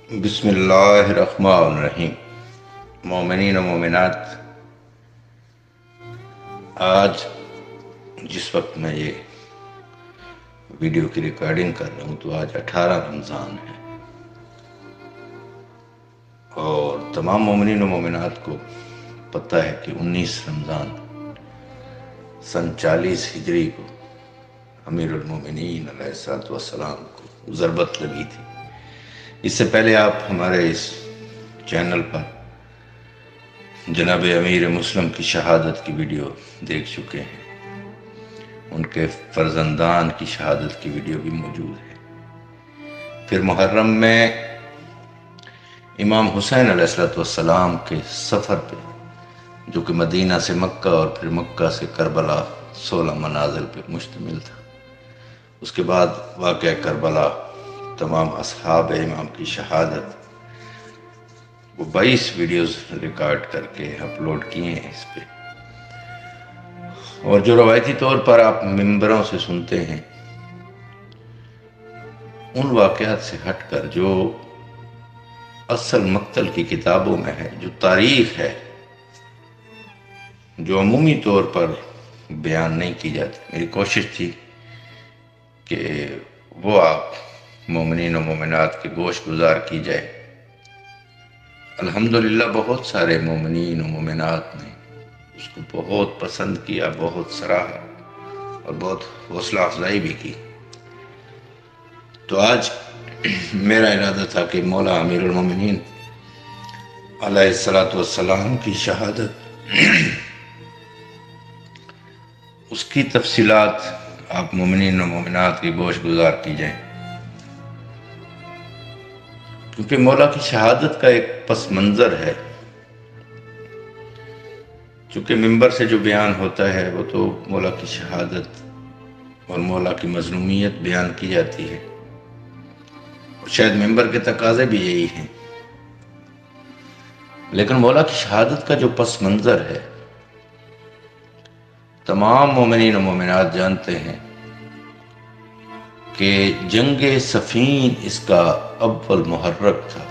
بسم اللہ الرحمن الرحیم۔ مومنین و مومنات، آج جس وقت میں یہ ویڈیو کی ریکارڈنگ کر رہا ہوں تو آج 18 رمضان ہے، اور تمام مومنین و مومنات کو پتہ ہے کہ 19 رمضان سن 40 ہجری کو امیر المومنین علیہ الصلوۃ والسلام کو ضربت لگی تھی۔ اس سے پہلے آپ ہمارے اس چینل پر جناب امیر مسلم کی شہادت کی ویڈیو دیکھ چکے ہیں، ان کے فرزندان کی شہادت کی ویڈیو بھی موجود ہے۔ پھر محرم میں امام حسین علیہ الصلوۃ والسلام کے سفر پہ، جو کہ مدینہ سے مکہ اور پھر مکہ سے کربلا 16 منازل پہ مشتمل تھا۔ اس کے بعد واقعہ کربلا، تمام اصحاب امام کی شہادت، وہ 22 ویڈیوز ریکارڈ کر کے اپلوڈ کیے ہیں اس پہ، اور جو روایتی طور پر آپ ممبروں سے سنتے ہیں، ان واقعات سے ہٹ کر جو اصل مقتل کی کتابوں میں ہے، جو تاریخ ہے، جو عمومی طور پر بیان نہیں کی جاتی، میری کوشش تھی کہ وہ آپ مومنین و مومنات کے گوش گزار کی جائے۔ الحمدللہ بہت سارے مومنین و مومنات نے اس کو بہت پسند کیا، بہت سراہا اور بہت حوصلہ افزائی بھی کی۔ تو آج میرا ارادہ تھا کہ مولا امیر المومنین علیہ الصلوۃ والسلام کی شہادت، اس کی تفصیلات آپ مومنین و مومنات کے گوش گزار کی جائیں، کیونکہ مولا کی شہادت کا ایک پس منظر ہے۔ چونکہ ممبر سے جو بیان ہوتا ہے وہ تو مولا کی شہادت اور مولا کی مظلومیت بیان کی جاتی ہے، اور شاید ممبر کے تقاضے بھی یہی ہیں، لیکن مولا کی شہادت کا جو پس منظر ہے تمام مومنین و مومنات جانتے ہیں کہ جنگ صفین اس کا اول محرک تھا۔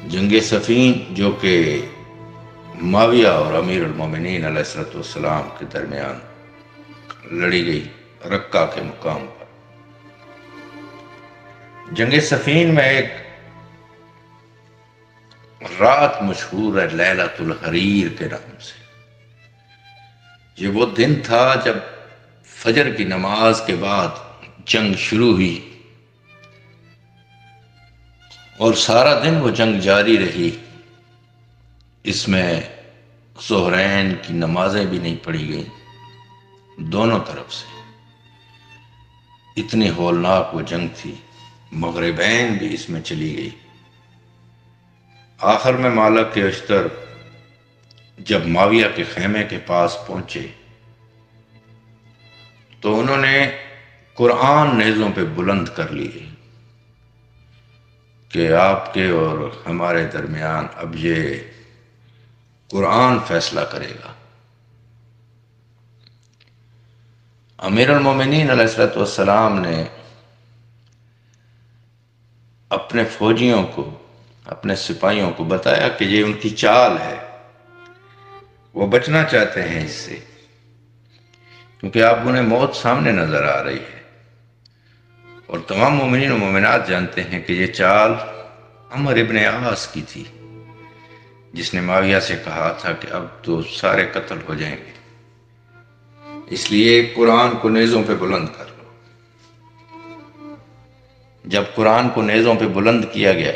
جنگ صفین جو کہ معاویہ اور امیر المومنین علیہ الصلوۃ والسلام کے درمیان لڑی گئی رقہ کے مقام پر۔ جنگ صفین میں ایک رات مشہور ہے لیلۃ الحریر کے نام سے۔ یہ وہ دن تھا جب فجر کی نماز کے بعد جنگ شروع ہوئی، اور سارا دن وہ جنگ جاری رہی۔ اس میں ظہرین کی نمازیں بھی نہیں پڑھی گئیں دونوں طرف سے، اتنی ہولناک وہ جنگ تھی۔ مغربین بھی اس میں چلی گئی۔ آخر میں مالک کے اشتر جب معاویہ کے خیمے کے پاس پہنچے تو انہوں نے قرآن نیزوں پہ بلند کر لیے کہ آپ کے اور ہمارے درمیان اب یہ قرآن فیصلہ کرے گا۔ امیر المومنین علیہ الصلوۃ والسلام نے اپنے فوجیوں کو، اپنے سپاہیوں کو بتایا کہ یہ ان کی چال ہے، وہ بچنا چاہتے ہیں اس سے، کیونکہ آپ انہیں موت سامنے نظر آ رہی ہے، اور تمام مومنین و مومنات جانتے ہیں کہ یہ چال عمر ابن عاص کی تھی، جس نے معاویہ سے کہا تھا کہ اب تو سارے قتل ہو جائیں گے، اس لیے قرآن کو نیزوں پہ بلند کر لو۔ جب قرآن کو نیزوں پہ بلند کیا گیا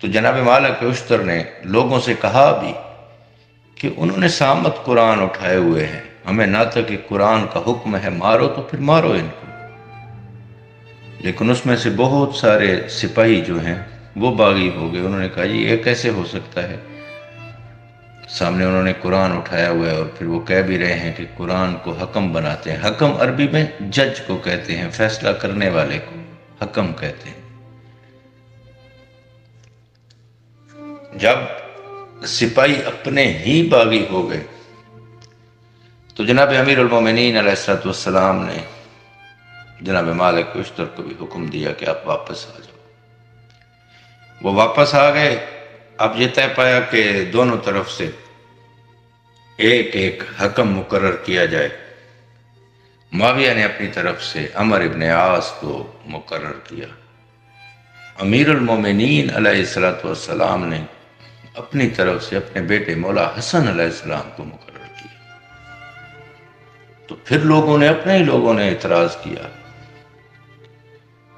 تو جناب مالک اشتر نے لوگوں سے کہا بھی کہ انہوں نے سامت قرآن اٹھائے ہوئے ہیں، ہمیں نہ تک کہ قرآن کا حکم ہے مارو تو پھر مارو ان کو۔ لیکن اس میں سے بہت سارے سپاہی جو ہیں وہ باغی ہو گئے، انہوں نے کہا جی یہ کیسے ہو سکتا ہے، سامنے انہوں نے قرآن اٹھایا ہوا ہے، اور پھر وہ کہہ بھی رہے ہیں کہ قرآن کو حکم بناتے ہیں۔ حکم عربی میں جج کو کہتے ہیں، فیصلہ کرنے والے کو حکم کہتے ہیں۔ جب سپاہی اپنے ہی باغی ہو گئے تو جناب امیر المومنین علیہ الصلوۃ والسلام نے جناب مالک اشتر کو بھی حکم دیا کہ آپ واپس آ جاؤ۔ وہ واپس آ گئے۔ اب یہ طے پایا کہ دونوں طرف سے ایک ایک حکم مقرر کیا جائے۔ معاویہ نے اپنی طرف سے عمر ابن عاص کو مقرر کیا۔ امیر المومنین علیہ السلام نے اپنی طرف سے اپنے بیٹے مولا حسن علیہ السلام کو مقرر کیا۔ تو پھر اپنے ہی لوگوں نے اعتراض کیا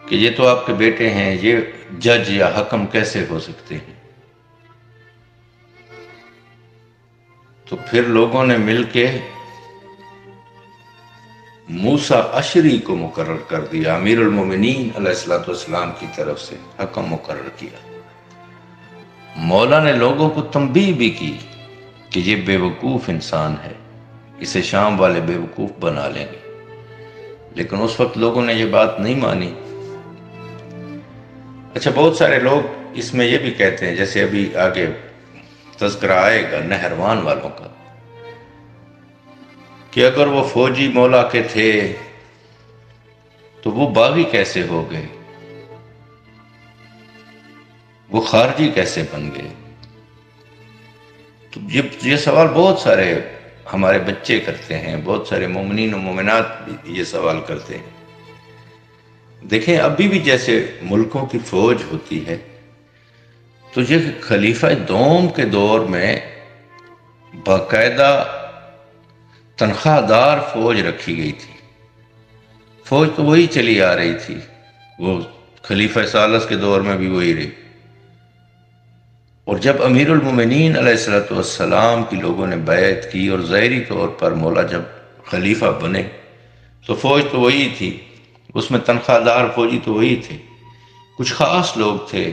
کہ یہ تو آپ کے بیٹے ہیں، یہ جج یا حکم کیسے ہو سکتے ہیں؟ تو پھر لوگوں نے مل کے موسیٰ اشری کو مقرر کر دیا، امیر المومنین علیہ السلام کی طرف سے حکم مقرر کیا۔ مولا نے لوگوں کو تنبیہ بھی کی کہ یہ بے وقوف انسان ہے، اسے شام والے بے وقوف بنا لیں گے، لیکن اس وقت لوگوں نے یہ بات نہیں مانی۔ اچھا، بہت سارے لوگ اس میں یہ بھی کہتے ہیں، جیسے ابھی آگے تذکرہ آئے گا نہروان والوں کا، کہ اگر وہ فوجی مولا کے تھے تو وہ باغی کیسے ہو گئے، وہ خارجی کیسے بن گئے؟ تو یہ سوال بہت سارے ہمارے بچے کرتے ہیں، بہت سارے مومنین و مومنات بھی یہ سوال کرتے ہیں۔ دیکھیں، ابھی بھی جیسے ملکوں کی فوج ہوتی ہے، تو یہ خلیفہ دوم کے دور میں باقاعدہ تنخواہ دار فوج رکھی گئی تھی۔ فوج تو وہی چلی آ رہی تھی، وہ خلیفہ ثالث کے دور میں بھی وہی رہی۔ اور جب امیر المومنین علیہ السلام کی لوگوں نے بیعت کی اور ظاہری طور پر مولا جب خلیفہ بنے، تو فوج تو وہی تھی، اس میں تنخواہ دار فوجی تو وہی تھے۔ کچھ خاص لوگ تھے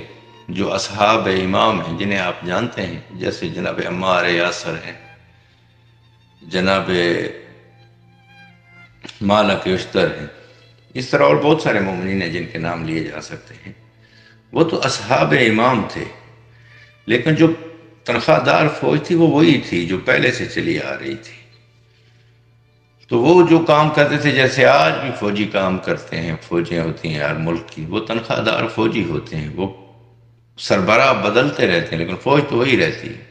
جو اصحاب امام ہیں، جنہیں آپ جانتے ہیں، جیسے جناب عمار یاسر ہیں، جناب مالک اشتر ہیں، اس طرح اور بہت سارے مومنین ہیں جن کے نام لیے جا سکتے ہیں۔ وہ تو اصحاب امام تھے، لیکن جو تنخواہ دار فوج تھی وہ وہی تھی جو پہلے سے چلی آ رہی تھی۔ تو وہ جو کام کرتے تھے، جیسے آج بھی فوجی کام کرتے ہیں، فوجیں ہوتی ہیں ہر ملک کی، وہ تنخواہ دار فوجی ہوتے ہیں، وہ سربراہ بدلتے رہتے ہیں لیکن فوج تو وہی رہتی ہے۔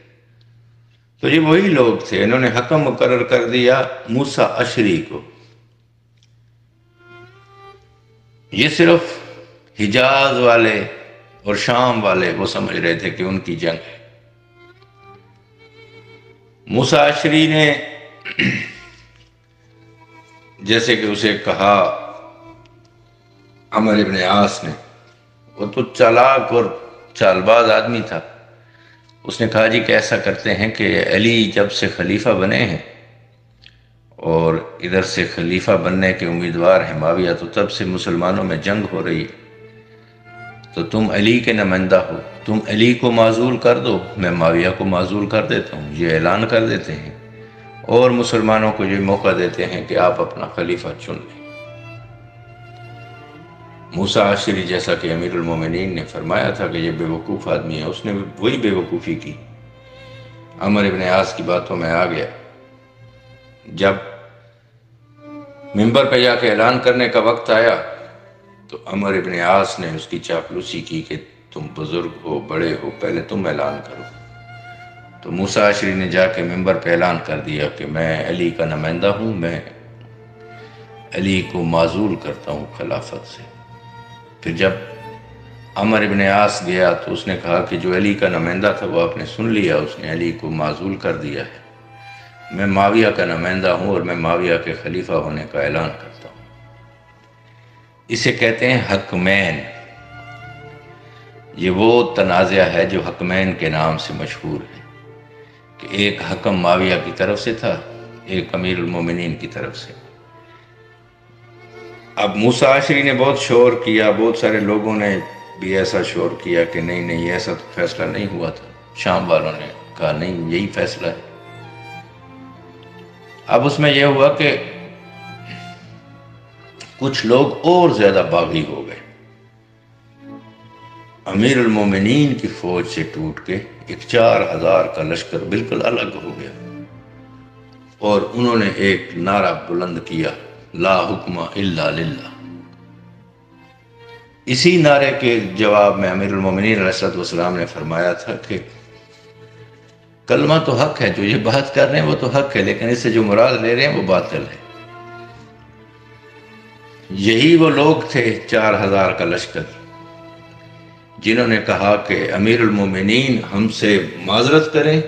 تو یہ وہی لوگ تھے، انہوں نے حکم مقرر کر دیا موسیٰ اشری کو۔ یہ صرف حجاز والے اور شام والے وہ سمجھ رہے تھے کہ ان کی جنگ ہے۔ موسیٰ اشری نے جیسے کہ اسے کہا عمر ابن عاص نے، وہ تو چالاک اور چال باز آدمی تھا، اس نے کہا جی کہ ایسا کرتے ہیں کہ علی جب سے خلیفہ بنے ہیں اور ادھر سے خلیفہ بننے کے امیدوار ہیں معاویہ، تو تب سے مسلمانوں میں جنگ ہو رہی ہے، تو تم علی کے نمائندہ ہو، تم علی کو معزول کر دو، میں معاویہ کو معزول کر دیتا ہوں۔ یہ اعلان کر دیتے ہیں اور مسلمانوں کو یہ موقع دیتے ہیں کہ آپ اپنا خلیفہ چن لیں۔ موسیٰ اشری جیسا کہ امیر المومنین نے فرمایا تھا کہ یہ بے وقوف آدمی ہے، اس نے وہی بے وقوفی کی، عمر ابن عاص کی باتوں میں آ گیا۔ جب منبر پہ جا کے اعلان کرنے کا وقت آیا تو عمر ابن عاص نے اس کی چاپلوسی کی کہ تم بزرگ ہو، بڑے ہو، پہلے تم اعلان کرو۔ تو موسیٰ اشری نے جا کے منبر پہ اعلان کر دیا کہ میں علی کا نمائندہ ہوں، میں علی کو معزول کرتا ہوں خلافت سے۔ پھر جب عمر ابن عاص گیا تو اس نے کہا کہ جو علی کا نمائندہ تھا وہ آپ نے سن لیا، اس نے علی کو معزول کر دیا ہے، میں معاویہ کا نمائندہ ہوں اور میں معاویہ کے خلیفہ ہونے کا اعلان کرتا ہوں۔ اسے کہتے ہیں حکمین۔ یہ وہ تنازع ہے جو حکمین کے نام سے مشہور ہے، کہ ایک حکم معاویہ کی طرف سے تھا، ایک امیر المومنین کی طرف سے۔ اب موسیٰ اشری نے بہت شور کیا، بہت سارے لوگوں نے بھی ایسا شور کیا کہ نہیں ایسا تو فیصلہ نہیں ہوا تھا۔ شام والوں نے کہا نہیں، یہی فیصلہ ہے۔ اب اس میں یہ ہوا کہ کچھ لوگ اور زیادہ باغی ہو گئے، امیر المومنین کی فوج سے ٹوٹ کے ایک 4000 کا لشکر بالکل الگ ہو گیا، اور انہوں نے ایک نعرہ بلند کیا، لا حکم الا للہ، اسی نعرے کے جواب میں امیر المومنین علیہ السلام نے فرمایا تھا کہ کلمہ تو حق ہے، جو یہ بات کر رہے ہیں وہ تو حق ہے، لیکن اس سے جو مراد لے رہے ہیں وہ باطل ہے۔ یہی وہ لوگ تھے 4000 کا لشکر جنہوں نے کہا کہ امیر المومنین ہم سے معذرت کریں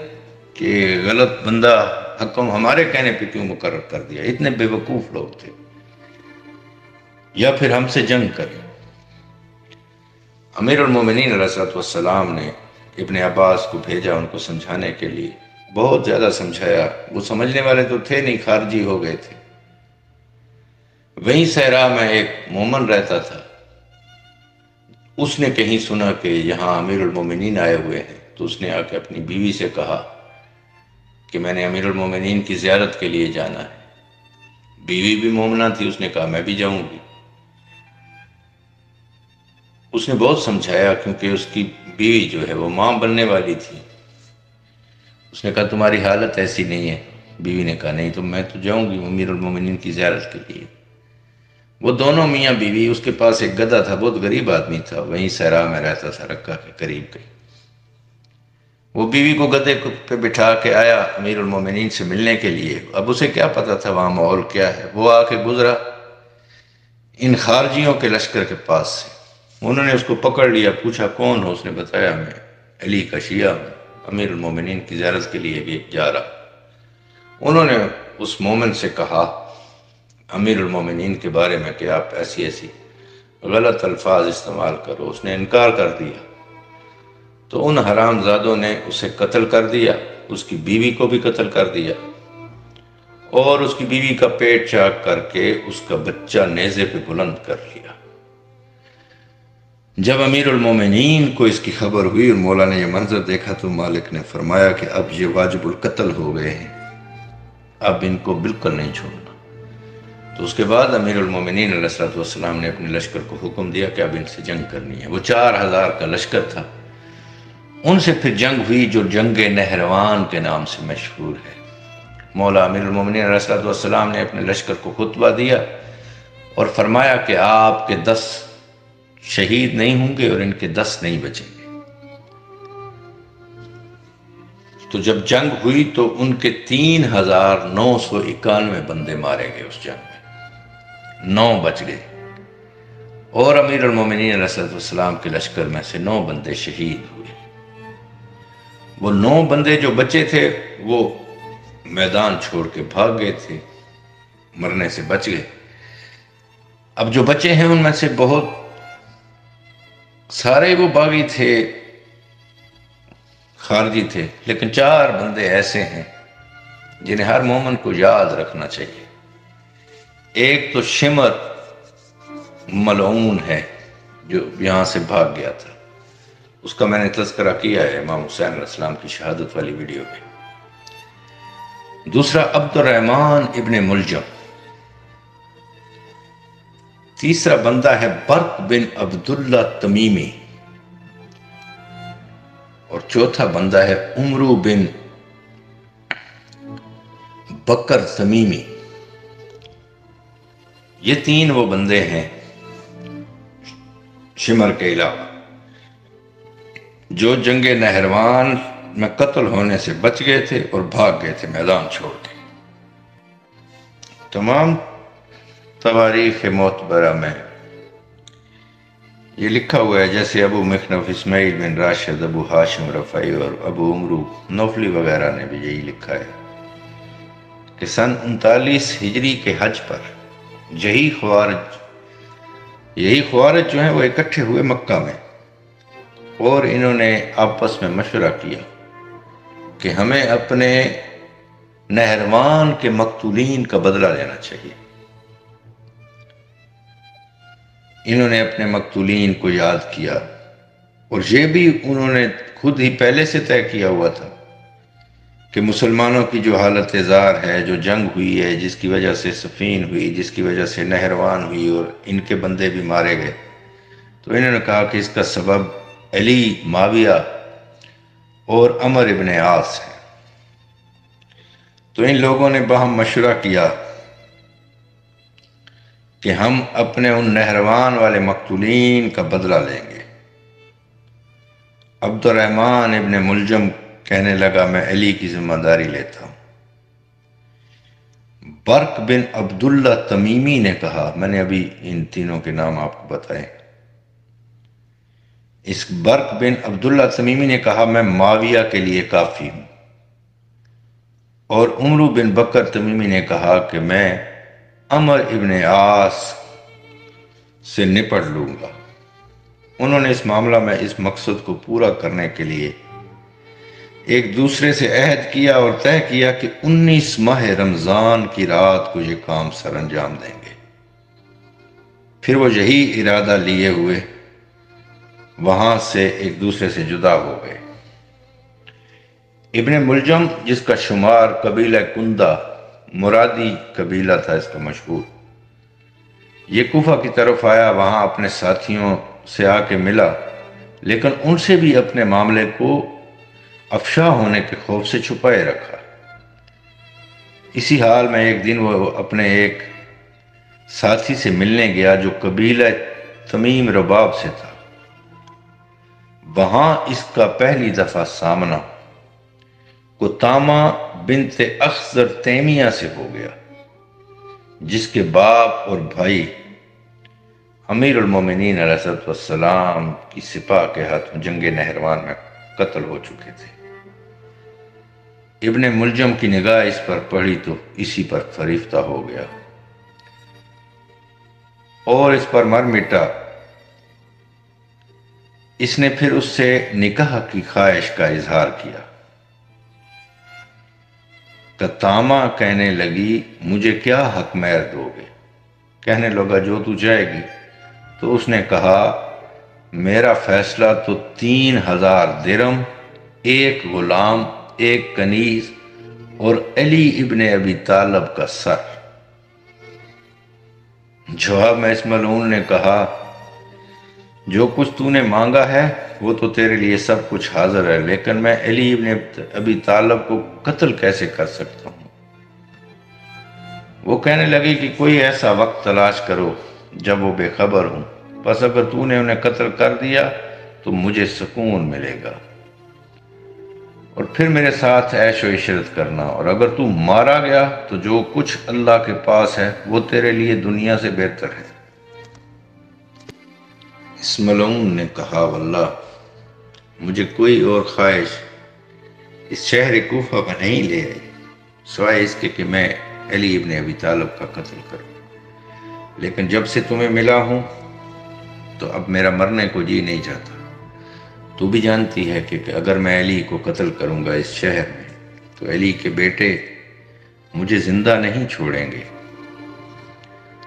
کہ غلط بندہ حکم ہمارے کہنے پہ کیوں مقرر کر دیا۔ اتنے بے وقوف لوگ تھے، یا پھر ہم سے جنگ کریں۔ امیر المومنین علیہ السلام نے ابن عباس کو بھیجا ان کو سمجھانے کے لیے، بہت زیادہ سمجھایا، وہ سمجھنے والے تو تھے نہیں، خارجی ہو گئے تھے۔ وہیں صحرا میں ایک مومن رہتا تھا، اس نے کہیں سنا کہ یہاں امیر المومنین آئے ہوئے ہیں، تو اس نے آ کے اپنی بیوی سے کہا کہ میں نے امیر المومنین کی زیارت کے لیے جانا ہے۔ بیوی بھی مومنہ تھی، اس نے کہا میں بھی جاؤں گی۔ اس نے بہت سمجھایا کیونکہ اس کی بیوی جو ہے وہ ماں بننے والی تھی۔ اس نے کہا تمہاری حالت ایسی نہیں ہے۔ بیوی نے کہا نہیں تو میں تو جاؤں گی امیر المومنین کی زیارت کے لیے۔ وہ دونوں میاں بیوی، اس کے پاس ایک گدھا تھا، بہت غریب آدمی تھا، وہیں صحرا میں رہتا تھا، رکہ کے قریب کہیں۔ وہ بیوی کو گدھے پہ بٹھا کے آیا امیر المومنین سے ملنے کے لیے۔ اب اسے کیا پتا تھا وہاں ماحول کیا ہے۔ وہ آ کے گزرا ان خارجیوں کے لشکر کے پاس سے، انہوں نے اس کو پکڑ لیا، پوچھا کون ہو؟ اس نے بتایا میں علی کا شیعہ ہوں، امیر المومنین کی زیارت کے لیے جا رہا۔ انہوں نے اس مومن سے کہا امیر المومنین کے بارے میں کہ آپ ایسی ایسی غلط الفاظ استعمال کرو۔ اس نے انکار کر دیا، تو ان حرام زادوں نے اسے قتل کر دیا، اس کی بیوی کو بھی قتل کر دیا، اور اس کی بیوی کا پیٹ چاک کر کے اس کا بچہ نیزے پہ بلند کر لیا۔ جب امیر المومنین کو اس کی خبر ہوئی اور مولا نے یہ منظر دیکھا تو مالک نے فرمایا کہ اب یہ واجب القتل ہو گئے ہیں، اب ان کو بالکل نہیں چھوڑنا۔ تو اس کے بعد امیر المومنین علیہ السلام نے اپنے لشکر کو حکم دیا کہ اب ان سے جنگ کرنی ہے۔ وہ 4000 کا لشکر تھا، ان سے پھر جنگ ہوئی جو جنگ نہروان کے نام سے مشہور ہے۔ مولا امیر المومنین علیہ السلام نے اپنے لشکر کو خطبہ دیا اور فرمایا کہ آپ کے 10 شہید نہیں ہوں گے اور ان کے 10 نہیں بچیں گے۔ تو جب جنگ ہوئی تو ان کے 3991 بندے مارے گئے اس جنگ میں، 9 بچ گئے، اور امیر المومنین علیہ السلام کے لشکر میں سے 9 بندے شہید ہوئے۔ وہ 9 بندے جو بچے تھے وہ میدان چھوڑ کے بھاگ گئے تھے، مرنے سے بچ گئے۔ اب جو بچے ہیں ان میں سے بہت سارے وہ باغی تھے، خارجی تھے، لیکن 4 بندے ایسے ہیں جنہیں ہر مومن کو یاد رکھنا چاہیے۔ ایک تو شمر ملعون ہے جو یہاں سے بھاگ گیا تھا، اس کا میں نے تذکرہ کیا ہے امام حسین علیہ السلام کی شہادت والی ویڈیو میں۔ دوسرا عبد الرحمن ابن ملجم، تیسرا بندہ ہے برق بن عبداللہ تمیمی، اور چوتھا بندہ ہے عمرو بن بکر تمیمی۔ یہ 3 وہ بندے ہیں شمر کے علاوہ جو جنگ نہروان میں قتل ہونے سے بچ گئے تھے اور بھاگ گئے تھے میدان چھوڑ کے۔ تمام تواریخ معتبرہ میں یہ لکھا ہوا ہے، جیسے ابو مخنف اسماعیل بن راشد، ابو ہاشم رفعی اور ابو عمرو نوفلی وغیرہ نے بھی یہی لکھا ہے کہ سن 39 ہجری کے حج پر یہی خوارج جو ہیں وہ اکٹھے ہوئے مکہ میں، اور انہوں نے آپس میں مشورہ کیا کہ ہمیں اپنے نہروان کے مقتولین کا بدلہ لینا چاہیے۔ انہوں نے اپنے مقتولین کو یاد کیا، اور یہ بھی انہوں نے خود ہی پہلے سے طے کیا ہوا تھا کہ مسلمانوں کی جو حالت زار ہے، جو جنگ ہوئی ہے، جس کی وجہ سے صفین ہوئی، جس کی وجہ سے نہروان ہوئی اور ان کے بندے بھی مارے گئے، تو انہوں نے کہا کہ اس کا سبب علی، معاویہ اور عمر ابن عاص ہے۔ تو ان لوگوں نے باہم مشورہ کیا کہ ہم اپنے ان نہروان والے مقتولین کا بدلہ لیں گے۔ عبد الرحمن ابن ملجم کہنے لگا میں علی کی ذمہ داری لیتا ہوں۔ برق بن عبداللہ تمیمی نے کہا، میں نے ابھی ان تینوں کے نام آپ کو بتائے، اس برق بن عبداللہ تمیمی نے کہا میں معاویہ کے لیے کافی ہوں، اور عمرو بن بکر تمیمی نے کہا کہ میں عمر ابن عاص سے نپٹ لوں گا۔ انہوں نے اس معاملہ میں اس مقصد کو پورا کرنے کے لیے ایک دوسرے سے عہد کیا اور طے کیا کہ 19 ماہ رمضان کی رات کو یہ کام سر انجام دیں گے۔ پھر وہ یہی ارادہ لیے ہوئے وہاں سے ایک دوسرے سے جدا ہو گئے۔ ابن ملجم، جس کا شمار قبیلہ کندہ مرادی قبیلہ تھا اس کا مشہور، یہ کوفہ کی طرف آیا، وہاں اپنے ساتھیوں سے آ کے ملا، لیکن ان سے بھی اپنے معاملے کو افشا ہونے کے خوف سے چھپائے رکھا۔ اسی حال میں ایک دن وہ اپنے ایک ساتھی سے ملنے گیا جو قبیلہ تمیم رباب سے تھا۔ وہاں اس کا پہلی دفعہ سامنا قطامہ بنت اخضر تیمیہ سے ہو گیا، جس کے باپ اور بھائی امیر المومنین علیہ السلام کی سپاہ کے ہاتھوں جنگ نہروان میں قتل ہو چکے تھے۔ ابن ملجم کی نگاہ اس پر پڑی تو اسی پر فریفتہ ہو گیا اور اس پر مر مٹا۔ اس نے پھر اس سے نکاح کی خواہش کا اظہار کیا۔ قطامہ کہنے لگی مجھے کیا حق مہر دو گے؟ کہنے لگا جو تو جائے گی۔ تو اس نے کہا میرا فیصلہ تو 3000 درم، ایک غلام، ایک کنیز اور علی ابن ابی طالب کا سر۔ جواب میں اس ملعون نے کہا جو کچھ تو نے مانگا ہے وہ تو تیرے لیے سب کچھ حاضر ہے، لیکن میں علی ابن ابی طالب کو قتل کیسے کر سکتا ہوں؟ وہ کہنے لگی کہ کوئی ایسا وقت تلاش کرو جب وہ بے خبر ہوں، بس اگر تو نے انہیں قتل کر دیا تو مجھے سکون ملے گا، اور پھر میرے ساتھ عیش و عشرت کرنا، اور اگر تو مارا گیا تو جو کچھ اللہ کے پاس ہے وہ تیرے لیے دنیا سے بہتر ہے۔ اس ملعون نے کہا واللہ مجھے کوئی اور خواہش اس شہر کوفہ میں نہیں لے آئی سوائے اس کے کہ میں علی ابن ابی طالب کا قتل کروں، لیکن جب سے تمہیں ملا ہوں تو اب میرا مرنے کو جی نہیں چاہتا۔ تو بھی جانتی ہے کہ اگر میں علی کو قتل کروں گا اس شہر میں تو علی کے بیٹے مجھے زندہ نہیں چھوڑیں گے،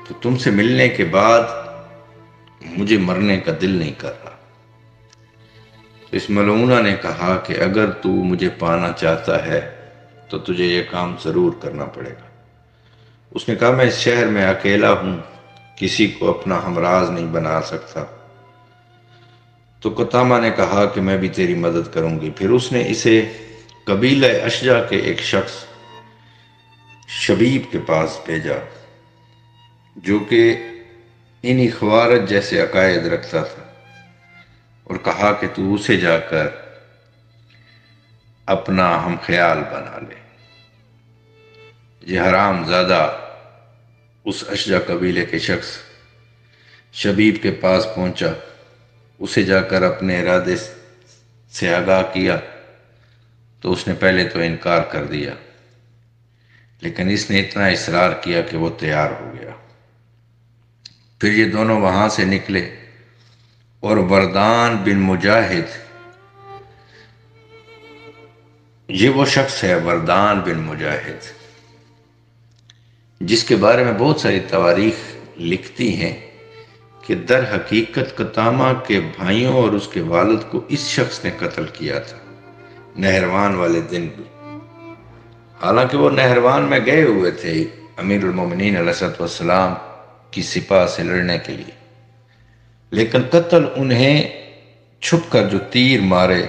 تو تم سے ملنے کے بعد مجھے مرنے کا دل نہیں کر رہا۔ تو اس ملعونہ نے کہا کہ اگر تو مجھے پانا چاہتا ہے تو تجھے یہ کام ضرور کرنا پڑے گا۔ اس نے کہا میں اس شہر میں اکیلا ہوں، کسی کو اپنا ہمراز نہیں بنا سکتا۔ تو قطامہ نے کہا کہ میں بھی تیری مدد کروں گی۔ پھر اس نے اسے قبیلہ اشجع کے ایک شخص شبیب کے پاس بھیجا جو کہ انہی خوارج جیسے عقائد رکھتا تھا، اور کہا کہ تو اسے جا کر اپنا ہم خیال بنا لے۔ یہ حرام زادہ اس اشجع قبیلے کے شخص شبیب کے پاس پہنچا، اسے جا کر اپنے ارادے سے آگاہ کیا تو اس نے پہلے تو انکار کر دیا، لیکن اس نے اتنا اصرار کیا کہ وہ تیار ہو گیا۔ پھر یہ دونوں وہاں سے نکلے اور وردان بن مجاہد، یہ وہ شخص ہے وردان بن مجاہد جس کے بارے میں بہت ساری تواریخ لکھتی ہیں کہ در حقیقت قطامہ کے بھائیوں اور اس کے والد کو اس شخص نے قتل کیا تھا نہروان والے دن بھی، حالانکہ وہ نہروان میں گئے ہوئے تھے امیر المومنین علیہ السلام کی سپاہ سے لڑنے کے لیے، لیکن قتل انہیں چھپ کر جو تیر مارے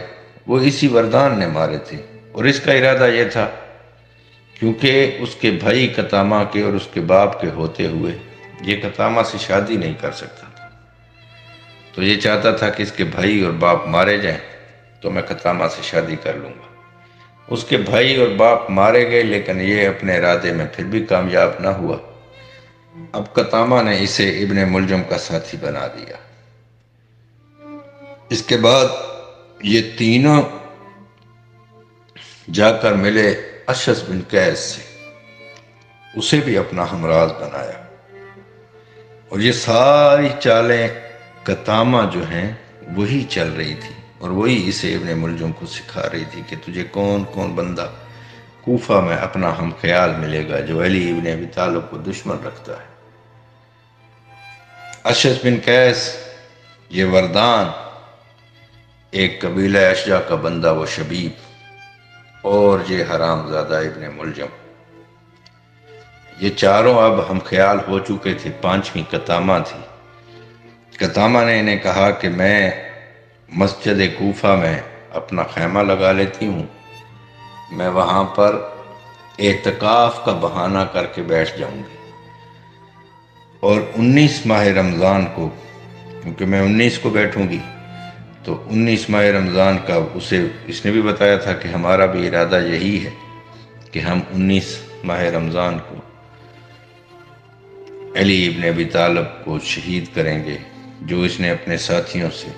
وہ اسی وردان نے مارے تھے، اور اس کا ارادہ یہ تھا کیونکہ اس کے بھائی قطامہ کے اور اس کے باپ کے ہوتے ہوئے یہ قطامہ سے شادی نہیں کر سکتا تھا، تو یہ چاہتا تھا کہ اس کے بھائی اور باپ مارے جائیں تو میں قطامہ سے شادی کر لوں گا۔ اس کے بھائی اور باپ مارے گئے، لیکن یہ اپنے ارادے میں پھر بھی کامیاب نہ ہوا۔ اب قطامہ نے اسے ابن ملجم کا ساتھی بنا دیا۔ اس کے بعد یہ تینوں جا کر ملے اشعث بن قیس سے، اسے بھی اپنا ہمراز بنایا، اور یہ ساری چالیں قطامہ جو ہیں وہی چل رہی تھی، اور وہی اسے ابن ملجم کو سکھا رہی تھی کہ تجھے کون کون بندہ کوفہ میں اپنا ہم خیال ملے گا جو علی ابن ابی طالب کو دشمن رکھتا ہے۔ اشعث بن قیس یہ وردان، ایک قبیلہ اشجع کا بندہ وہ شبیب، اور یہ حرام زادہ ابن ملجم، یہ چاروں اب ہم خیال ہو چکے تھے۔ پانچویں قطامہ تھی۔ قطامہ نے انہیں کہا کہ میں مسجد کوفہ میں اپنا خیمہ لگا لیتی ہوں، میں وہاں پر اعتکاف کا بہانہ کر کے بیٹھ جاؤں گی، اور 19 ماہ رمضان کو، کیونکہ میں 19 کو بیٹھوں گی، تو 19 ماہ رمضان کا اس نے بھی بتایا تھا کہ ہمارا بھی ارادہ یہی ہے کہ ہم 19 ماہ رمضان کو علی ابن ابی طالب کو شہید کریں گے، جو اس نے اپنے ساتھیوں سے،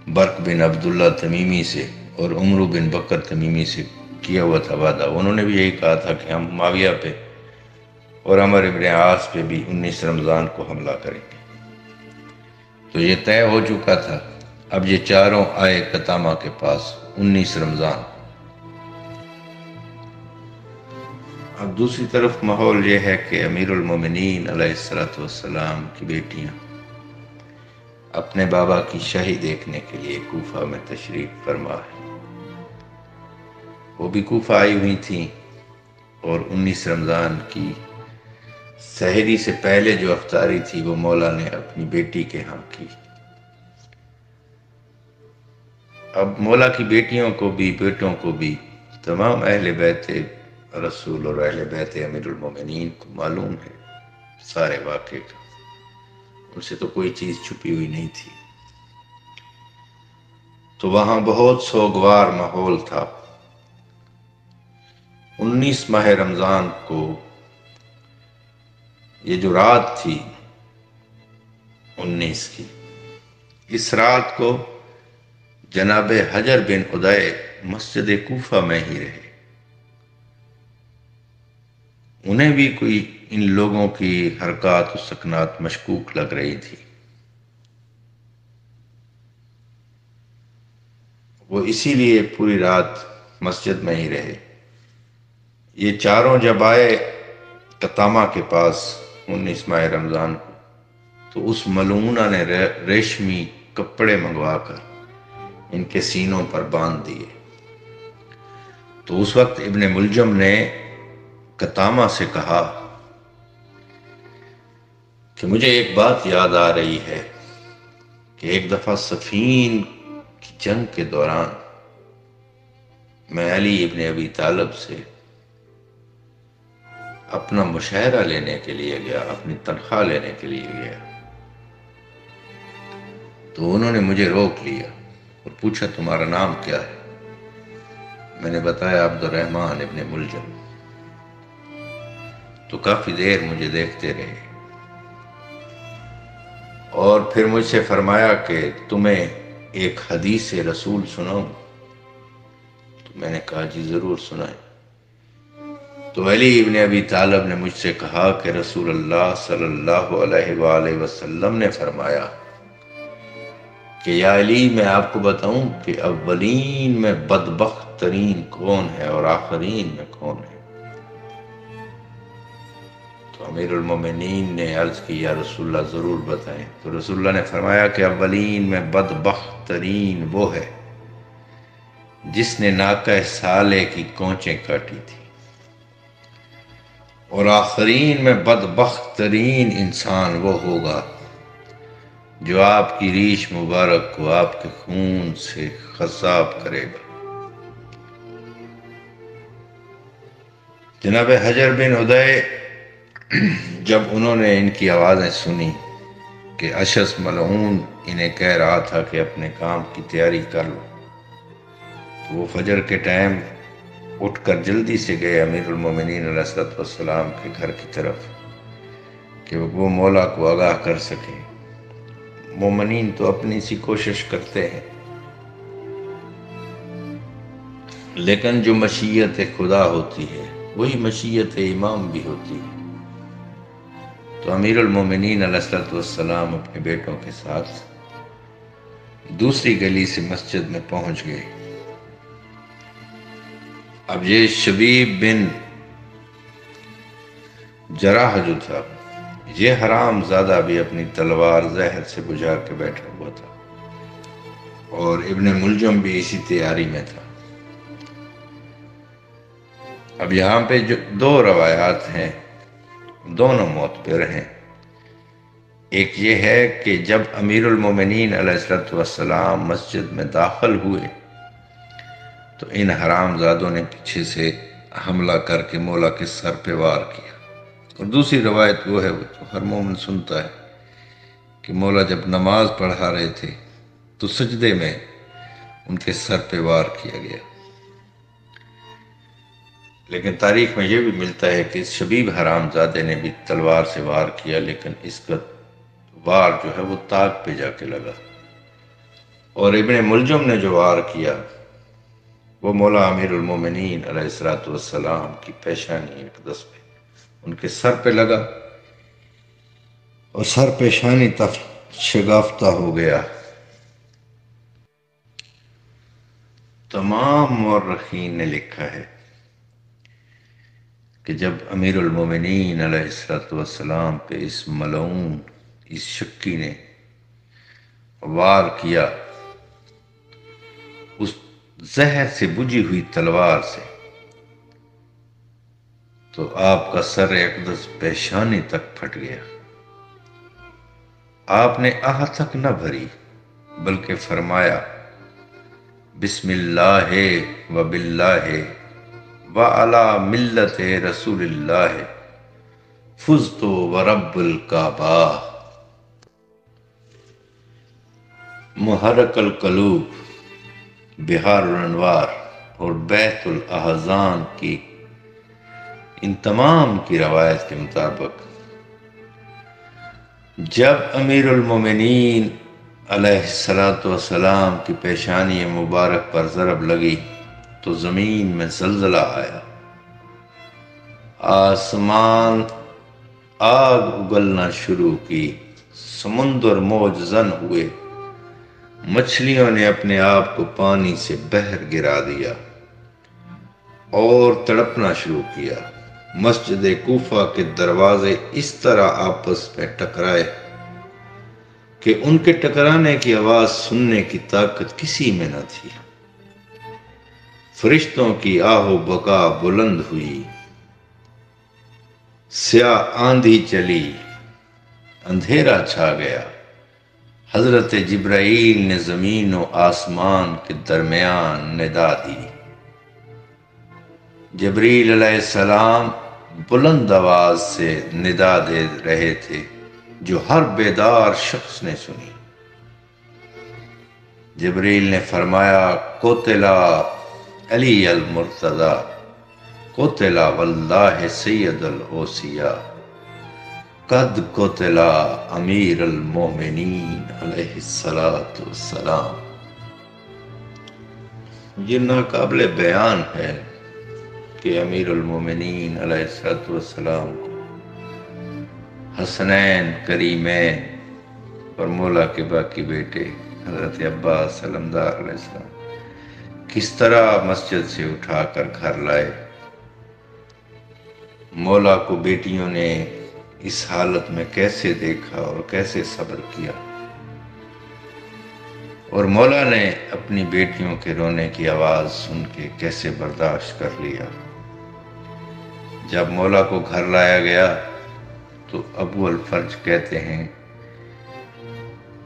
برق بن عبداللہ تمیمی سے اور عمرو بن بکر تمیمی سے کیا ہوا تھا وعدہ۔ انہوں نے بھی یہی کہا تھا کہ ہم معاویہ پہ اور عمر ابن عاص پہ بھی 19 رمضان کو حملہ کریں گے، تو یہ طے ہو چکا تھا۔ اب یہ چاروں آئے قطامہ کے پاس 19 رمضان۔ اب دوسری طرف ماحول یہ ہے کہ امیر المومنین علیہ السلام کی بیٹیاں اپنے بابا کی شاہی دیکھنے کے لیے کوفہ میں تشریف فرما ہے۔ وہ بھی کوفہ آئی ہوئی تھیں، اور 19 رمضان کی سحری سے پہلے جو افطاری تھی وہ مولا نے اپنی بیٹی کے ہاں کی۔ اب مولا کی بیٹیوں کو بھی، بیٹوں کو بھی، تمام اہل بیت رسول اور اہل بیت امیر المومنین کو معلوم ہے سارے واقعے کا، ان سے تو کوئی چیز چھپی ہوئی نہیں تھی۔ تو وہاں بہت سوگوار ماحول تھا۔ 19 ماہ رمضان کو یہ جو رات تھی 19 کی، اس رات کو جناب حجر بن عدی مسجد کوفہ میں ہی رہے۔ انہیں بھی کوئی ان لوگوں کی حرکات و سکنات مشکوک لگ رہی تھی، وہ اسی لیے پوری رات مسجد میں ہی رہے۔ یہ چاروں جب آئے قطامہ کے پاس 19 ماہ رمضان کو، تو اس ملعونہ نے ریشمی کپڑے منگوا کر ان کے سینوں پر باندھ دیے۔ تو اس وقت ابن ملجم نے قطامہ سے کہا کہ مجھے ایک بات یاد آ رہی ہے کہ ایک دفعہ صفین کی جنگ کے دوران میں علی ابن ابی طالب سے اپنا مشاہرہ لینے کے لیے گیا، اپنی تنخواہ لینے کے لیے گیا، تو انہوں نے مجھے روک لیا اور پوچھا تمہارا نام کیا ہے؟ میں نے بتایا عبد الرحمن ابن ملجم۔ تو کافی دیر مجھے دیکھتے رہے، اور پھر مجھ سے فرمایا کہ تمہیں ایک حدیث رسول سناؤں؟ تو میں نے کہا جی ضرور سنائیں۔ تو علی ابن ابی طالب نے مجھ سے کہا کہ رسول اللہ صلی اللہ علیہ وآلہ وسلم نے فرمایا کہ یا علی، میں آپ کو بتاؤں کہ اولین میں بدبخت ترین کون ہے اور آخرین میں کون ہے؟ تو امیر المومنین نے عرض کی یا رسول اللہ ضرور بتائیں۔ تو رسول اللہ نے فرمایا کہ اولین میں بدبخت ترین وہ ہے جس نے ناقہ سالے کی کونچیں کاٹی تھی، اور آخرین میں بدبخت ترین انسان وہ ہوگا جو آپ کی ریش مبارک کو آپ کے خون سے خضاب کرے گا۔ جناب حجر بن عدی جب انہوں نے ان کی آوازیں سنی کہ اشعث ملعون انہیں کہہ رہا تھا کہ اپنے کام کی تیاری کر لو، تو وہ فجر کے ٹائم اٹھ کر جلدی سے گئے امیر المومنین علیہ السلام کے گھر کی طرف کہ وہ مولا کو آگاہ کر سکیں۔ مومنین تو اپنی سی کوشش کرتے ہیں، لیکن جو مشیت خدا ہوتی ہے وہی مشیت امام بھی ہوتی ہے۔ تو امیر المومنین علیہ السلام اپنے بیٹوں کے ساتھ دوسری گلی سے مسجد میں پہنچ گئے۔ اب یہ شبیب بن جراح جو تھا، یہ حرام زادہ بھی اپنی تلوار زہر سے بجھا کے بیٹھا ہوا تھا، اور ابن ملجم بھی اسی تیاری میں تھا۔ اب یہاں پہ جو دو روایات ہیں دونوں معتبر ہیں۔ ایک یہ ہے کہ جب امیر المومنین علیہ السلام مسجد میں داخل ہوئے تو ان حرام زادوں نے پیچھے سے حملہ کر کے مولا کے سر پہ وار کیا۔ اور دوسری روایت وہ ہے، وہ تو ہر مومن سنتا ہے، کہ مولا جب نماز پڑھا رہے تھے تو سجدے میں ان کے سر پہ وار کیا گیا۔ لیکن تاریخ میں یہ بھی ملتا ہے کہ اس شبیب حرام زادے نے بھی تلوار سے وار کیا، لیکن اس کا وار جو ہے وہ تاک پہ جا کے لگا، اور ابن ملجم نے جو وار کیا وہ مولا امیر المومنین علیہ السلام کی پیشانی اقدس پہ، ان کے سر پہ لگا، اور سر پیشانی تک شگافتہ ہو گیا۔ تمام مورخین نے لکھا ہے کہ جب امیر المومنین علیہ السلام پہ اس ملعون، اس شکی نے وار کیا اس زہر سے بجھی ہوئی تلوار سے، تو آپ کا سر اقدس پیشانی تک پھٹ گیا۔ آپ نے آہ تک نہ بھری، بلکہ فرمایا بسم اللہ و باللہ وعلی ملت رسول اللہ فزت ورب الکعبہ۔ محرک القلوب، بحار الانوار اور بیت الاحزان کی ان تمام کی روایت کے مطابق جب امیر المومنین علیہ السلام کی پیشانی مبارک پر ضرب لگی تو زمین میں زلزلہ آیا، آسمان آگ اگلنا شروع کی، سمندر موج زن ہوئے، مچھلیوں نے اپنے آپ کو پانی سے بہر گرا دیا اور تڑپنا شروع کیا۔ مسجد کوفہ کے دروازے اس طرح آپس میں ٹکرائے کہ ان کے ٹکرانے کی آواز سننے کی طاقت کسی میں نہ تھی۔ فرشتوں کی آہ و بکا بلند ہوئی، سیاہ آندھی چلی، اندھیرا چھا گیا۔ حضرت جبرائیل نے زمین و آسمان کے درمیان ندا دی۔ جبریل علیہ السلام بلند آواز سے ندا دے رہے تھے جو ہر بیدار شخص نے سنی۔ جبریل نے فرمایا قتلا علی المرتضی، قتلا واللہ سید الاوصیاء، قد قتلا امیر المومنین علیہ السلام۔ یہ ناقابل بیان ہے کہ امیر المومنین علیہ السلام کو حسنین، کریمین اور مولا کے باقی بیٹے حضرت عباس علمدار علیہ السلام کس طرح مسجد سے اٹھا کر گھر لائے۔ مولا کو بیٹیوں نے اس حالت میں کیسے دیکھا اور کیسے صبر کیا، اور مولا نے اپنی بیٹیوں کے رونے کی آواز سن کے کیسے برداشت کر لیا۔ جب مولا کو گھر لایا گیا تو ابو الفرج کہتے ہیں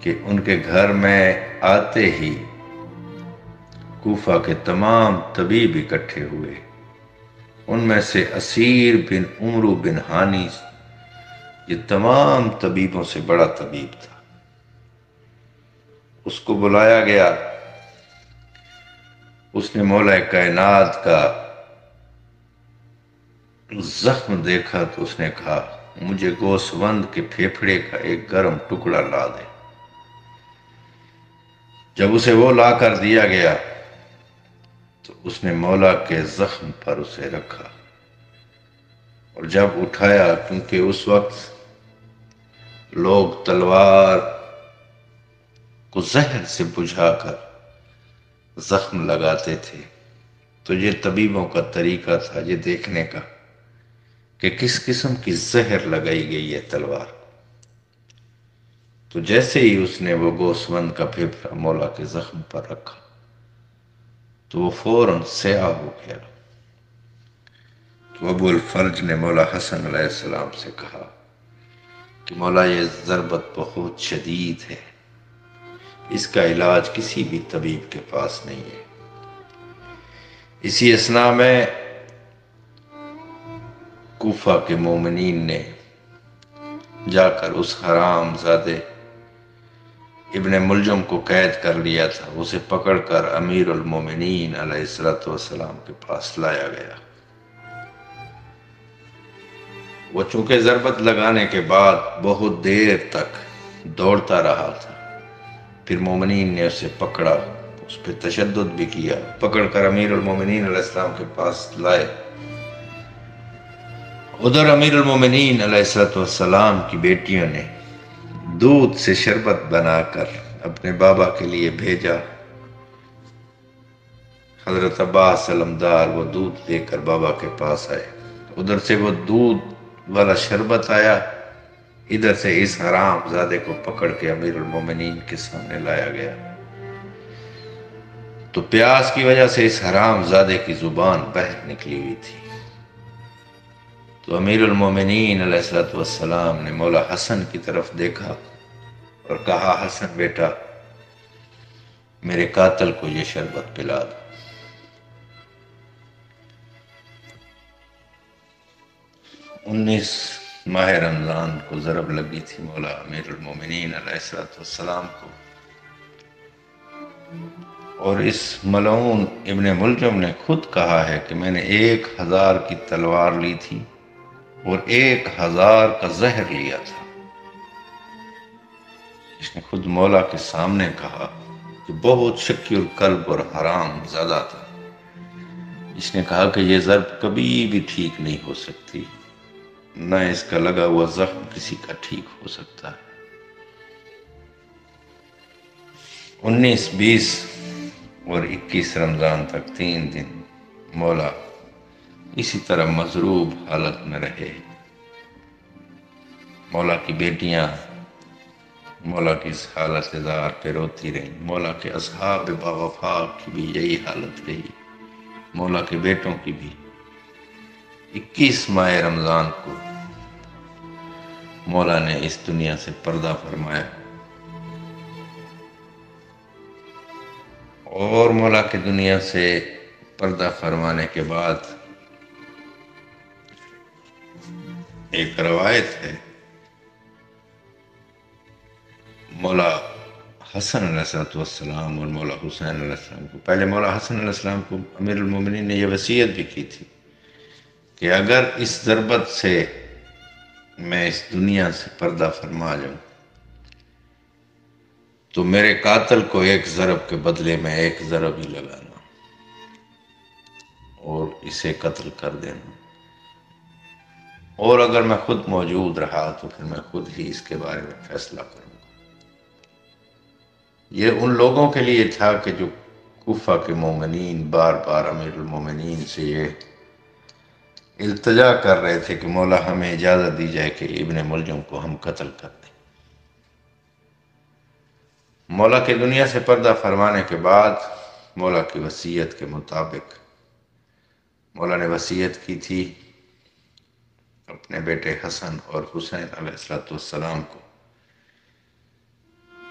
کہ ان کے گھر میں آتے ہی کوفہ کے تمام طبیب اکٹھے ہوئے۔ ان میں سے اسیر بن عمرو بن حانی یہ تمام طبیبوں سے بڑا طبیب تھا۔ اس کو بلایا گیا، اس نے مولا کائنات کا زخم دیکھا تو اس نے کہا مجھے گوسفند کے پھیپھڑے کا ایک گرم ٹکڑا لا دے۔ جب اسے وہ لا کر دیا گیا تو اس نے مولا کے زخم پر اسے رکھا، اور جب اٹھایا، کیونکہ اس وقت لوگ تلوار کو زہر سے بجھا کر زخم لگاتے تھے، تو یہ طبیبوں کا طریقہ تھا یہ دیکھنے کا کہ کس قسم کی زہر لگائی گئی ہے تلوار۔ تو جیسے ہی اس نے وہ گوسفند کا پھیپھڑا مولا کے زخم پر رکھا تو وہ فوراً سیاہ ہو گیا۔ تو ابو الفرج نے مولا حسن علیہ السلام سے کہا کہ مولا یہ ضربت بہت شدید ہے، اس کا علاج کسی بھی طبیب کے پاس نہیں ہے۔ اسی اثناء میں کوفہ کے مومنین نے جا کر اس حرام زادے ابن ملجم کو قید کر لیا تھا، اسے پکڑ کر امیر المومنین علیہ السلام کے پاس لایا گیا۔ وہ چونکہ ضربت لگانے کے بعد بہت دیر تک دوڑتا رہا تھا، پھر مومنین نے اسے پکڑا، اس پہ تشدد بھی کیا، پکڑ کر امیر المومنین علیہ السلام کے پاس لائے۔ ادھر امیر المومنین علیہ السلام کی بیٹیوں نے دودھ سے شربت بنا کر اپنے بابا کے لیے بھیجا۔ حضرت عباس علمدار وہ دودھ لے کر بابا کے پاس آئے، ادھر سے وہ دودھ والا شربت آیا، ادھر سے اس حرام زادے کو پکڑ کے امیر المومنین کے سامنے لایا گیا۔ تو پیاس کی وجہ سے اس حرام زادے کی زبان باہر نکلی ہوئی تھی۔ تو امیر المومنین علیہ السلام نے مولا حسن کی طرف دیکھا اور کہا حسن بیٹا میرے قاتل کو یہ شربت پلا دو۔ 19 ماہ رمضان کو ضرب لگی تھی مولا امیر المومنین علیہ السلام کو، اور اس ملعون ابن ملجم نے خود کہا ہے کہ میں نے 1000 کی تلوار لی تھی اور 1000 کا زہر لیا تھا۔ اس نے خود مولا کے سامنے کہا کہ بہت شکی القلب اور حرام زادہ تھا۔ اس نے کہا کہ یہ ضرب کبھی بھی ٹھیک نہیں ہو سکتی، نہ اس کا لگا ہوا زخم کسی کا ٹھیک ہو سکتا ہے۔ 19، 20 اور 21 رمضان تک 3 دن مولا اسی طرح مضروب حالت میں رہے۔ مولا کی بیٹیاں مولا کی اس حالت زار پہ روتی رہیں، مولا کے اصحاب باوفا کی بھی یہی حالت رہی، مولا کے بیٹوں کی بھی۔ 21 ماہ رمضان کو مولا نے اس دنیا سے پردہ فرمایا، اور مولا کی دنیا سے پردہ فرمانے کے بعد ایک روایت ہے، مولا حسن علیہ السلام اور مولا حسین علیہ السلام کو، پہلے مولا حسن علیہ السلام کو امیر المومنین نے یہ وصیت بھی کی تھی کہ اگر اس ضربت سے میں اس دنیا سے پردہ فرما جاؤں تو میرے قاتل کو ایک ضرب کے بدلے میں ایک ضرب ہی لگانا اور اسے قتل کر دینا، اور اگر میں خود موجود رہا تو پھر میں خود ہی اس کے بارے میں فیصلہ کروں گا۔ یہ ان لوگوں کے لیے تھا کہ جو کوفہ کے مومنین بار بار امیر المومنین سے یہ التجا کر رہے تھے کہ مولا ہمیں اجازت دی جائے کہ ابن ملجم کو ہم قتل کر دیں۔ مولا کی دنیا سے پردہ فرمانے کے بعد مولا کی وصیت کے مطابق مولا نے وصیت کی تھی اپنے بیٹے حسن اور حسین علیہ السلام کو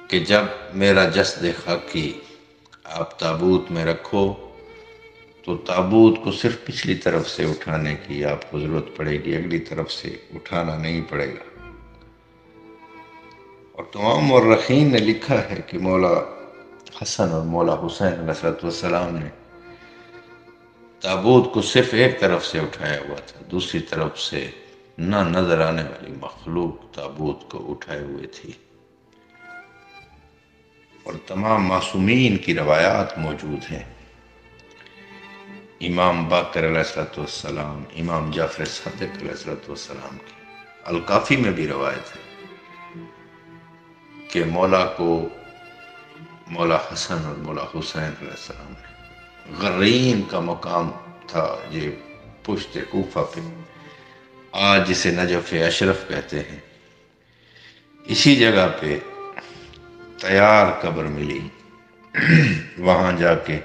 کہ جب میرا جسد خاکی آپ تابوت میں رکھو تو تابوت کو صرف پچھلی طرف سے اٹھانے کی آپ کو ضرورت پڑے گی، اگلی طرف سے اٹھانا نہیں پڑے گا۔ اور تمام مورخین نے لکھا ہے کہ مولا حسن اور مولا حسین علیہ السلام نے تابوت کو صرف ایک طرف سے اٹھایا ہوا تھا، دوسری طرف سے نہ نظر آنے والی مخلوق تابوت کو اٹھائے ہوئے تھی۔ اور تمام معصومین کی روایات موجود ہیں، امام باقر علیہ السلام، امام جعفر صادق علیہ السلام کی الکافی میں بھی روایت ہے کہ مولا کو مولا حسن اور مولا حسین علیہ السلام نے غرین کا مقام تھا، یہ پشت کوفہ پہ، آج جسے نجف اشرف کہتے ہیں، اسی جگہ پہ تیار قبر ملی۔ وہاں جا کے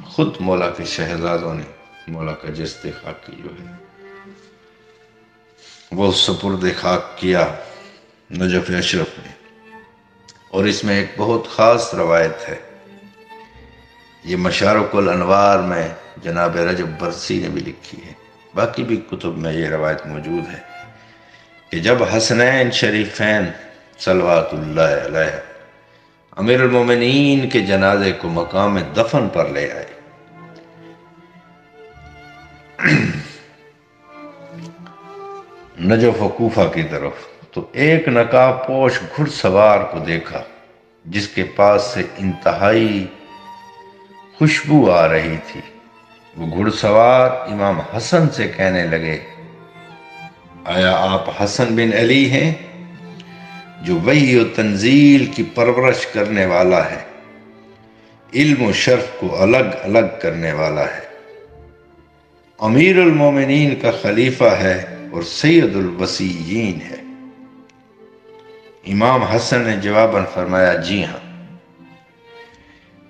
خود مولا کے شہزادوں نے مولا کا جسد خاکی جو ہے وہ سپرد خاک کیا نجف اشرف نے۔ اور اس میں ایک بہت خاص روایت ہے، یہ مشارق الانوار میں جناب رجب برسی نے بھی لکھی ہے، باقی بھی کتب میں یہ روایت موجود ہے کہ جب حسنین شریفین صلوات اللہ علیہ امیر المومنین کے جنازے کو مقام دفن پر لے آئے، نجف و کوفہ کی طرف، تو ایک نقاب پوش گھڑ سوار کو دیکھا جس کے پاس سے انتہائی خوشبو آ رہی تھی۔ وہ گھڑ سوار امام حسن سے کہنے لگے، آیا آپ حسن بن علی ہیں جو وحی و تنزیل کی پرورش کرنے والا ہے، علم و شرف کو الگ الگ کرنے والا ہے، امیر المومنین کا خلیفہ ہے اور سید الوصیین ہے؟ امام حسن نے جواباً فرمایا، جی ہاں۔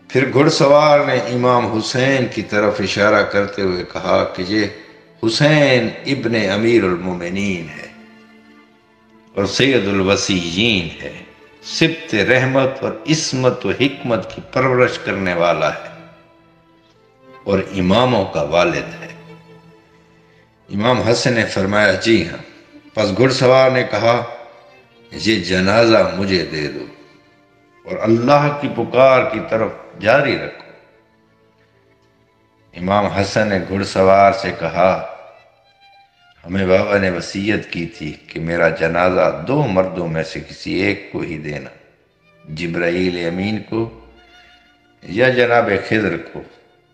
پھر گھڑ سوار نے امام حسین کی طرف اشارہ کرتے ہوئے کہا کہ یہ حسین ابن امیر المومنین ہے اور سید الوصیین ہے، سبط رحمت اور عصمت و حکمت کی پرورش کرنے والا ہے اور اماموں کا والد ہے۔ امام حسن نے فرمایا، جی ہاں۔ پس گھڑ سوار نے کہا، یہ جنازہ مجھے دے دو اور اللہ کی پکار کی طرف جاری رکھو۔ امام حسن نے گھڑ سوار سے کہا، ہمیں بابا نے وصیت کی تھی کہ میرا جنازہ 2 مردوں میں سے کسی ایک کو ہی دینا، جبرائیل امین کو یا جناب خضر کو،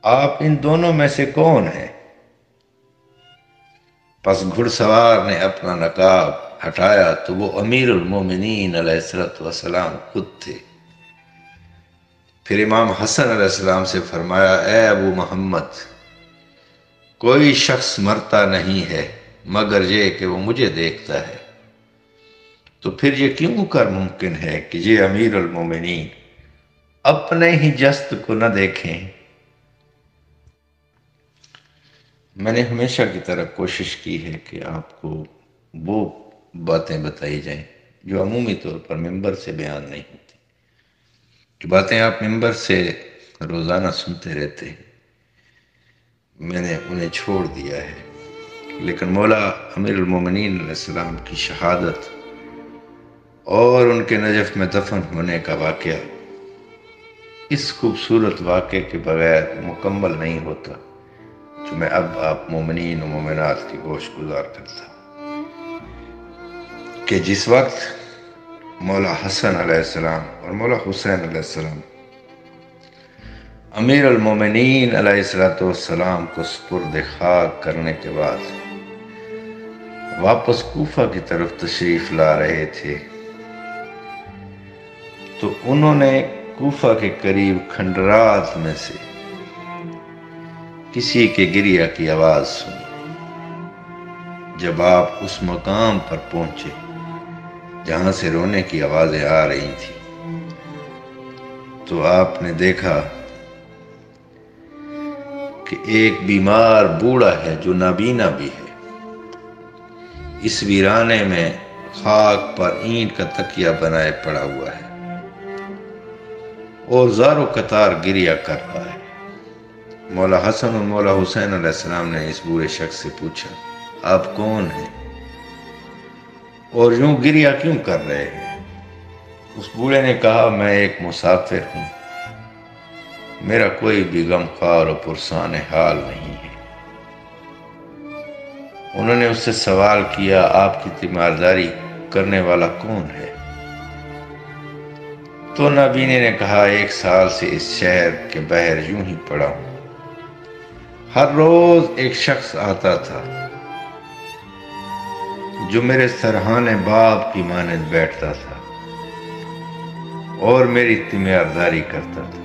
آپ ان دونوں میں سے کون ہیں؟ پس گھڑ سوار نے اپنا نقاب ہٹایا تو وہ امیر المومنین علیہ السلام خود تھے۔ پھر امام حسن علیہ السلام سے فرمایا، اے ابو محمد، کوئی شخص مرتا نہیں ہے مگر یہ کہ وہ مجھے دیکھتا ہے، تو پھر یہ کیوں کر ممکن ہے کہ یہ امیر المومنین اپنے ہی جسد کو نہ دیکھیں؟ میں نے ہمیشہ کی طرح کوشش کی ہے کہ آپ کو وہ باتیں بتائی جائیں جو عمومی طور پر ممبر سے بیان نہیں ہوتی، جو باتیں آپ ممبر سے روزانہ سنتے رہتے ہیں، میں نے انہیں چھوڑ دیا ہے۔ لیکن مولا امیر المومنین علیہ السلام کی شہادت اور ان کے نجف میں دفن ہونے کا واقعہ اس خوبصورت واقعے کے بغیر مکمل نہیں ہوتا جو میں اب آپ مومنین و مومنات کی گوش گزار کرتا ہوں، کہ جس وقت مولا حسن علیہ السلام اور مولا حسین علیہ السلام امیر المومنین علیہ السلام کو سپرد خاک کرنے کے بعد واپس کوفہ کی طرف تشریف لا رہے تھے، تو انہوں نے کوفہ کے قریب کھنڈرات میں سے کسی کے گریہ کی آواز سنی۔ جب آپ اس مقام پر پہنچے جہاں سے رونے کی آوازیں آ رہی تھیں، تو آپ نے دیکھا کہ ایک بیمار بوڑھا ہے جو نابینا بھی ہے، اس ویرانے میں خاک پر اینٹ کا تکیہ بنائے پڑا ہوا ہے اور زار و قطار گریہ کر رہا ہے۔ مولا حسن اور مولا حسین علیہ السلام نے اس بوڑھے شخص سے پوچھا، آپ کون ہیں اور یوں گریہ کیوں کر رہے ہیں؟ اس بوڑھے نے کہا میں ایک مسافر ہوں، میرا کوئی بھی غم خوار و پرسان حال نہیں ہے۔ انہوں نے اس سے سوال کیا آپ کی تیمارداری کرنے والا کون ہے؟ تو نابینے نے کہا 1 سال سے اس شہر کے باہر یوں ہی پڑا ہوں، ہر روز ایک شخص آتا تھا جو میرے سرہانے باپ کی مانند بیٹھتا تھا اور میری تیمارداری کرتا تھا۔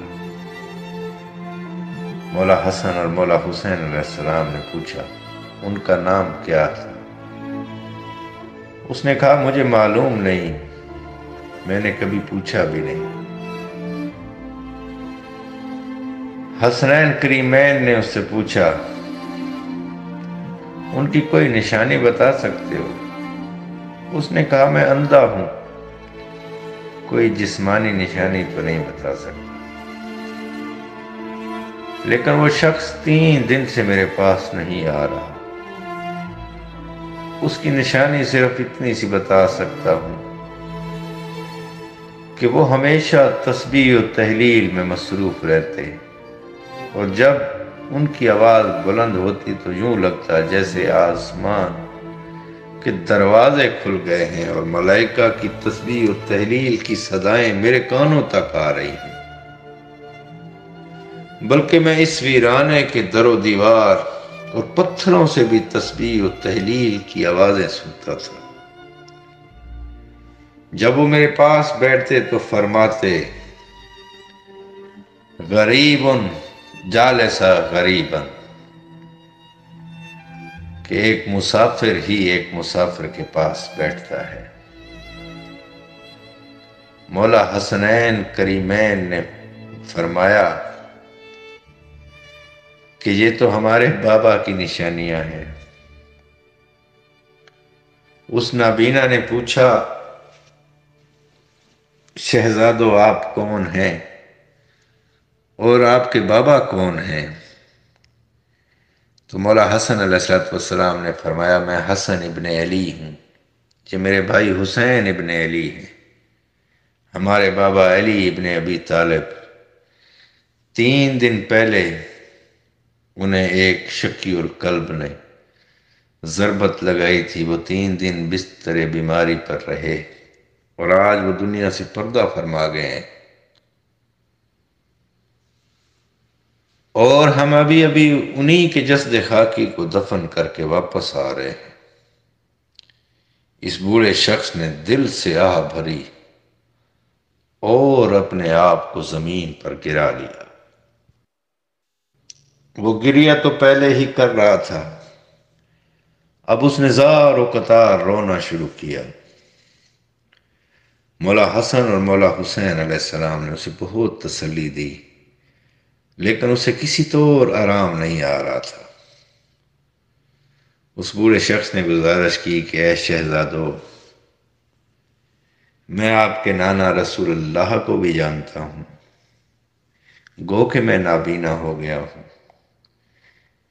مولا حسن اور مولا حسین علیہ السلام نے پوچھا ان کا نام کیا تھا؟ اس نے کہا مجھے معلوم نہیں، میں نے کبھی پوچھا بھی نہیں۔ حسنین کریمین نے اس سے پوچھا ان کی کوئی نشانی بتا سکتے ہو؟ اس نے کہا میں اندھا ہوں، کوئی جسمانی نشانی تو نہیں بتا سکتا، لیکن وہ شخص 3 دن سے میرے پاس نہیں آ رہا، اس کی نشانی صرف اتنی سی بتا سکتا ہوں کہ وہ ہمیشہ تسبیح و تحلیل میں مصروف رہتے، اور جب ان کی آواز بلند ہوتی تو یوں لگتا جیسے آسمان کے دروازے کھل گئے ہیں اور ملائکہ کی تسبیح و تحلیل کی صدائیں میرے کانوں تک آ رہی ہیں، بلکہ میں اس ویرانے کے در و دیوار اور پتھروں سے بھی تسبیح و تحلیل کی آوازیں سنتا تھا۔ جب وہ میرے پاس بیٹھتے تو فرماتے غریب جالس غریبا، کہ ایک مسافر ہی ایک مسافر کے پاس بیٹھتا ہے۔ مولا حسنین کریمین نے فرمایا کہ یہ تو ہمارے بابا کی نشانیاں ہیں۔ اس نابینا نے پوچھا شہزادو آپ کون ہیں اور آپ کے بابا کون ہیں؟ تو مولا حسن علیہ السلام نے فرمایا میں حسن ابن علی ہوں، یہ میرے بھائی حسین ابن علی ہیں، ہمارے بابا علی ابن ابی طالب 3 دن پہلے انہیں ایک شکی القلب نے ضربت لگائی تھی، وہ 3 دن بستر بیماری پر رہے اور آج وہ دنیا سے پردہ فرما گئے ہیں، اور ہم ابھی انہی کے جسد خاکی کو دفن کر کے واپس آ رہے ہیں۔ اس بوڑھے شخص نے دل سے آہ بھری اور اپنے آپ کو زمین پر گرا لیا۔ وہ گریا تو پہلے ہی کر رہا تھا، اب اس نے زار و قطار رونا شروع کیا۔ مولا حسن اور مولا حسین علیہ السلام نے اسے بہت تسلی دی، لیکن اسے کسی طور آرام نہیں آ رہا تھا۔ اس بوڑھے شخص نے گزارش کی کہ اے شہزادو، میں آپ کے نانا رسول اللہ کو بھی جانتا ہوں، گو کہ میں نابینا ہو گیا ہوں،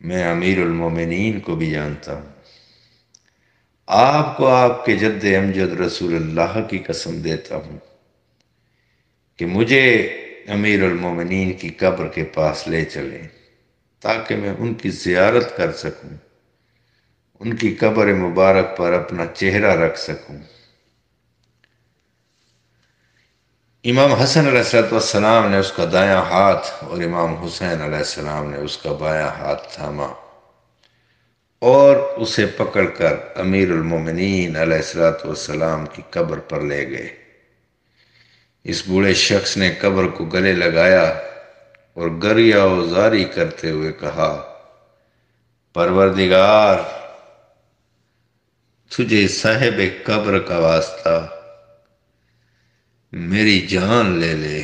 میں امیر المومنین کو بھی جانتا ہوں، آپ کو آپ کے جد امجد رسول اللہ کی قسم دیتا ہوں کہ مجھے امیر المومنین کی قبر کے پاس لے چلیں تاکہ میں ان کی زیارت کر سکوں، ان کی قبر مبارک پر اپنا چہرہ رکھ سکوں۔ امام حسن علیہ السلام نے اس کا دایاں ہاتھ اور امام حسین علیہ السلام نے اس کا بایاں ہاتھ تھاما اور اسے پکڑ کر امیر المومنین علیہ السلام کی قبر پر لے گئے۔ اس بوڑھے شخص نے قبر کو گلے لگایا اور گریہ و زاری کرتے ہوئے کہا پروردگار، تجھے صاحب قبر کا واسطہ میری جان لے لے،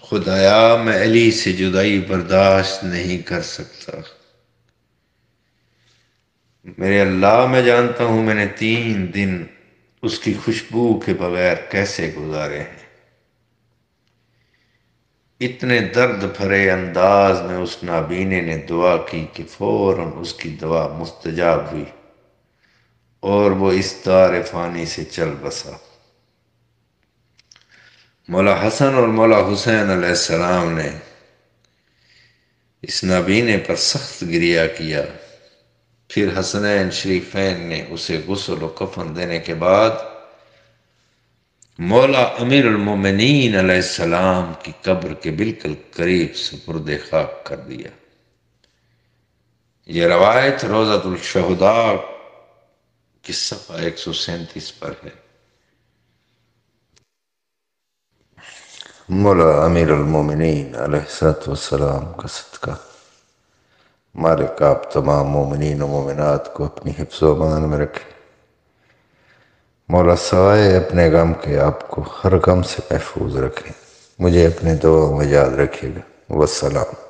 خدایا میں علی سے جدائی برداشت نہیں کر سکتا، میرے اللہ میں جانتا ہوں میں نے 3 دن اس کی خوشبو کے بغیر کیسے گزارے ہیں۔ اتنے درد بھرے انداز میں اس نابینے نے دعا کی کہ فوراً اس کی دعا مستجاب ہوئی اور وہ اس دار فانی سے چل بسا۔ مولا حسن اور مولا حسین علیہ السلام نے اس نابینے پر سخت گریہ کیا. پھر حسنین شریفین نے اسے غسل و کفن دینے کے بعد مولا امیر المومنین علیہ السلام کی قبر کے بالکل قریب سپرد خاک کر دیا. یہ روایت روضۃ الشہداء کی صفحہ 137 پر ہے. مولا امیر المومنین علیہ السلام کا صدقہ مالک آپ تمام مومنین و مومنات کو اپنی حفظ و امان میں رکھے. مولا سوائے اپنے غم کے آپ کو ہر غم سے محفوظ رکھے. مجھے اپنے دعا میں یاد رکھے گا. والسلام.